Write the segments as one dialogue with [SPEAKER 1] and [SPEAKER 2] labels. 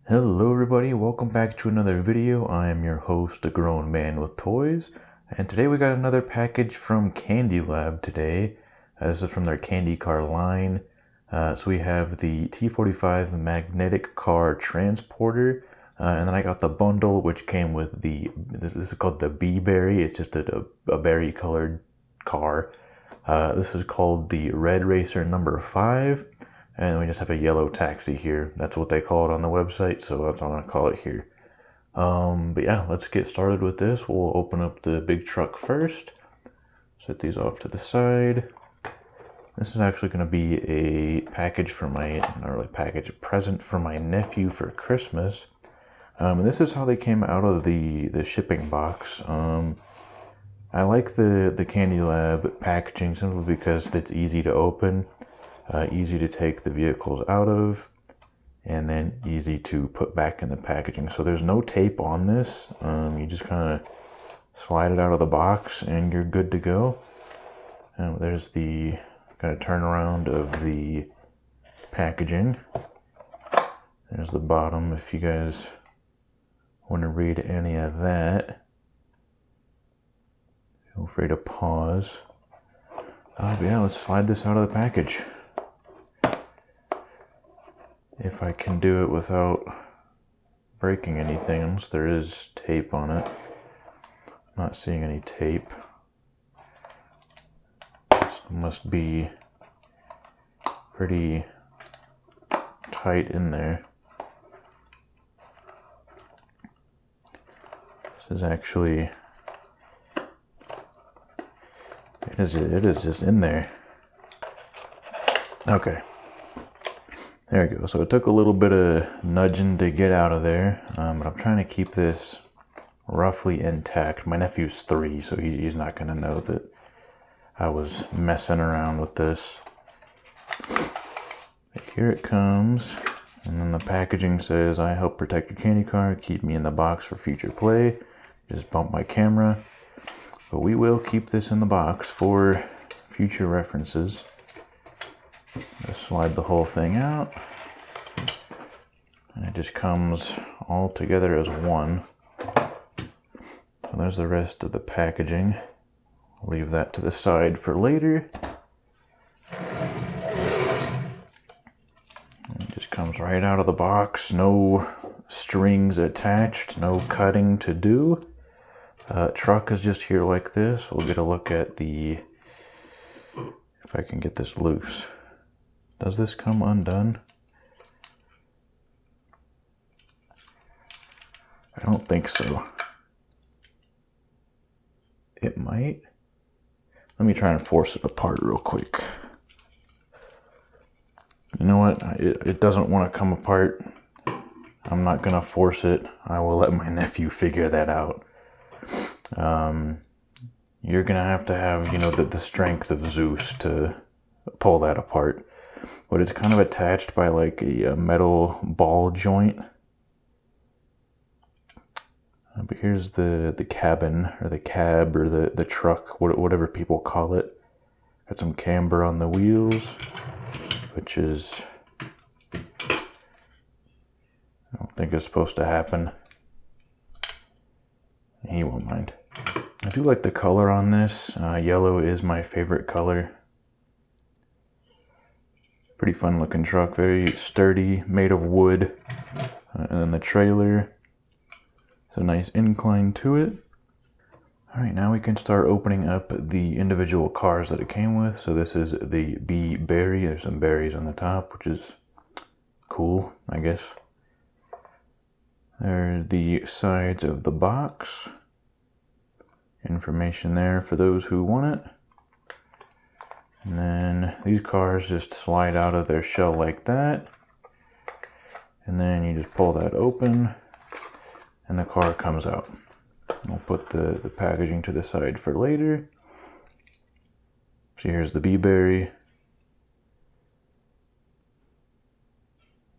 [SPEAKER 1] Hello everybody, welcome back to another video. I am your host, A Grown Man with Toys, and today we got another package from Candylab today. This is from their candy car line. So we have the T45 magnetic car transporter, and then I got the bundle which came with this is called the Bee Berry. It's just a berry colored car. This is called the Red Racer number 5. And we just have a yellow taxi here. That's what they call it on the website, so that's what I'm gonna call it here. But yeah, let's get started with this. We'll open up the big truck first. Set these off to the side. This is actually gonna be a package for not really package, a present for my nephew for Christmas. And this is how they came out of the shipping box. I like the Candylab packaging simply because it's easy to open. Easy to take the vehicles out of, and then easy to put back in the packaging. So there's no tape on this. You just kind of slide it out of the box and you're good to go. And there's the kind of turnaround of the packaging. There's the bottom if you guys want to read any of that. Feel free to pause. But yeah, let's slide this out of the package. If I can do it without breaking anything, unless there is tape on it. I'm not seeing any tape. This must be pretty tight in there. This is actually, it is just in there. Okay. There we go. So it took a little bit of nudging to get out of there, but I'm trying to keep this roughly intact. My nephew's 3, so he's not going to know that I was messing around with this. But here it comes, and then the packaging says, "I help protect your candy car, keep me in the box for future play." Just bump my camera, but we will keep this in the box for future references. Just slide the whole thing out, and it just comes all together as one. So there's the rest of the packaging. Leave that to the side for later. It just comes right out of the box. No strings attached, no cutting to do. Truck is just here like this. We'll get a look at if I can get this loose. Does this come undone? I don't think so. It might. Let me try and force it apart real quick. You know what? It doesn't want to come apart. I'm not going to force it. I will let my nephew figure that out. You're going to have, the strength of Zeus to pull that apart. But it's kind of attached by like a metal ball joint. But here's the cabin, or the cab, or the truck, whatever people call it. Got some camber on the wheels, which is, I don't think it's supposed to happen. He won't mind. I do like the color on this. Yellow is my favorite color. Pretty fun looking truck, very sturdy, made of wood. And then the trailer, it's a nice incline to it. Alright, now we can start opening up the individual cars that it came with. So this is the Bee Berry. There's some berries on the top, which is cool, I guess. There are the sides of the box. Information there for those who want it. And then these cars just slide out of their shell like that. And then you just pull that open and the car comes out. We'll put the packaging to the side for later. So here's the Bee Berry.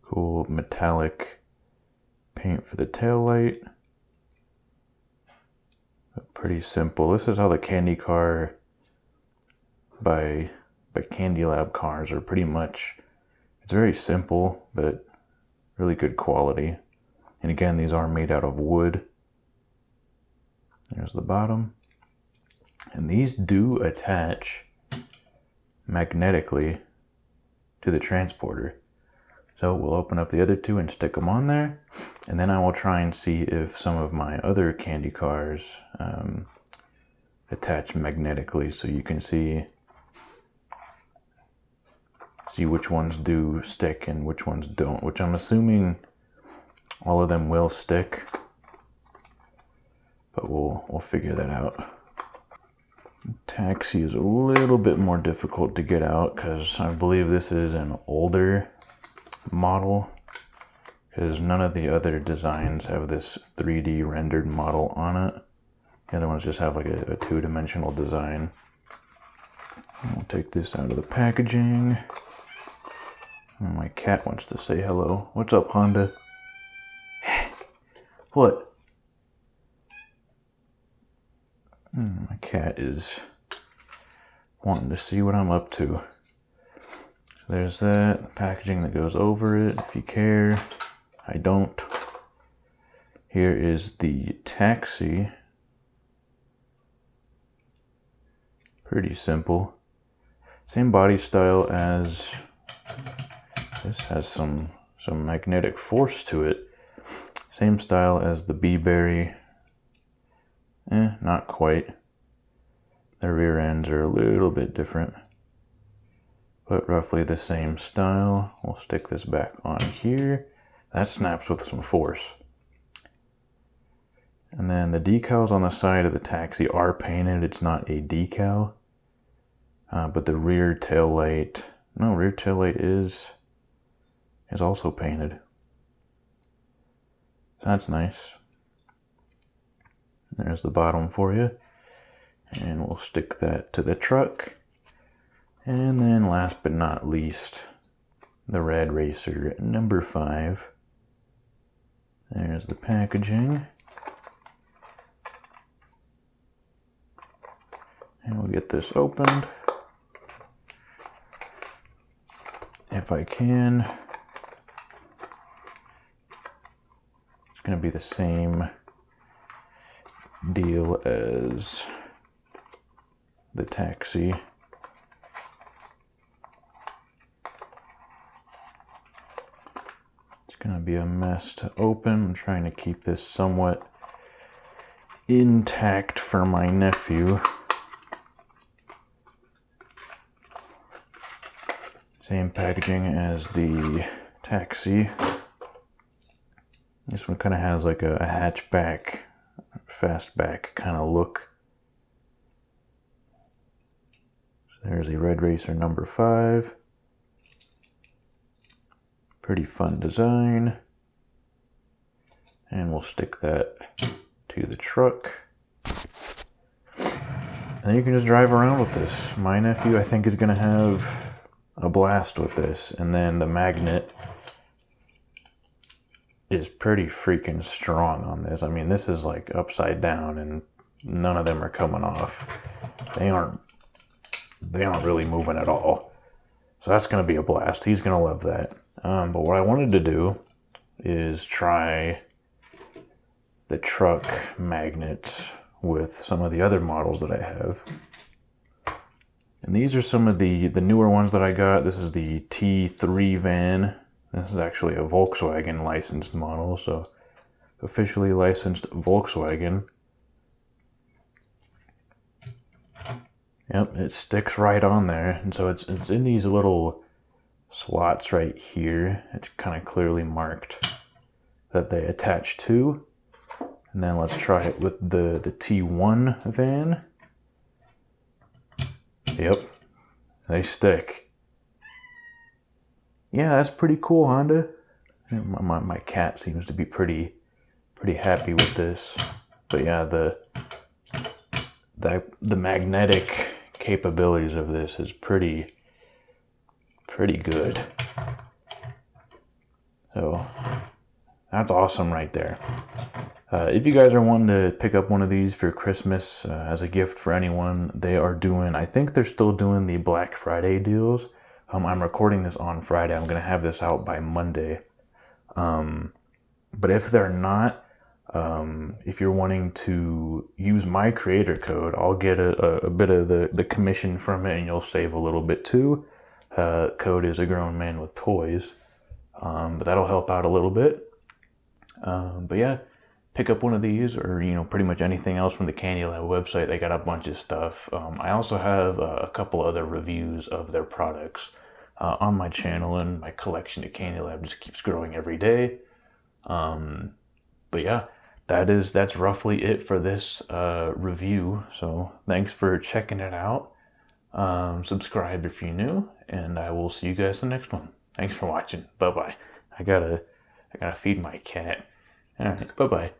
[SPEAKER 1] Cool metallic paint for the tail light. Pretty simple. This is how the candy car by Candylab cars are pretty much. It's very simple, but really good quality. And again, these are made out of wood. There's the bottom. And these do attach magnetically to the transporter. So we'll open up the other two and stick them on there. And then I will try and see if some of my other candy cars attach magnetically, so you can see which ones do stick and which ones don't, which I'm assuming all of them will stick, but we'll figure that out. Taxi is a little bit more difficult to get out because I believe this is an older model, because none of the other designs have this 3D rendered model on it. The other ones just have like a two-dimensional design. We'll take this out of the packaging. And my cat wants to say hello. What's up, Honda? What? My cat is wanting to see what I'm up to. So there's that, the packaging that goes over it, if you care. I don't. Here is the taxi. Pretty simple. Same body style as this, has some magnetic force to it. Same style as the Bee-Berry. Not quite. The rear ends are a little bit different, but roughly the same style. We'll stick this back on here. That snaps with some force. And then the decals on the side of the taxi are painted. It's not a decal, but the rear tail light is also painted. So that's nice. There's the bottom for you. And we'll stick that to the truck. And then last but not least, the Rad Racer number 5. There's the packaging. And we'll get this opened. If I can. It's going to be the same deal as the taxi. It's going to be a mess to open. I'm trying to keep this somewhat intact for my nephew. Same packaging as the taxi. This one kind of has like a hatchback, fastback kind of look. So there's the Red Racer number 5. Pretty fun design. And we'll stick that to the truck. And then you can just drive around with this. My nephew, I think, is going to have a blast with this. And then the magnet is pretty freaking strong on this. I mean, this is like upside down and none of them are coming off. They aren't really moving at all. So that's going to be a blast. He's going to love that. But what I wanted to do is try the truck magnets with some of the other models that I have. And these are some of the newer ones that I got. This is the T3 van. This is actually a Volkswagen licensed model, so officially licensed Volkswagen. Yep, it sticks right on there. And so it's in these little slots right here. It's kind of clearly marked that they attach to. And then let's try it with the T1 van. Yep, they stick. Yeah, that's pretty cool, Honda. My cat seems to be pretty happy with this. But yeah, the magnetic capabilities of this is pretty good. So that's awesome right there. If you guys are wanting to pick up one of these for Christmas as a gift for anyone, they are doing, I think they're still doing the Black Friday deals. I'm recording this on Friday. I'm going to have this out by Monday. But But if they're not, if you're wanting to use my creator code, I'll get a bit of the commission from it, and you'll save a little bit too. Code is A Grown Man with Toys, but that'll help out a little bit. But yeah, pick up one of these, or pretty much anything else from the Candylab website. They got a bunch of stuff. I also have a couple other reviews of their products on my channel, and my collection at Candylab just keeps growing every day. But yeah, that's roughly it for this review. So thanks for checking it out. Subscribe if you're new, and I will see you guys in the next one. Thanks for watching. Bye bye. I gotta feed my cat. All right, bye bye.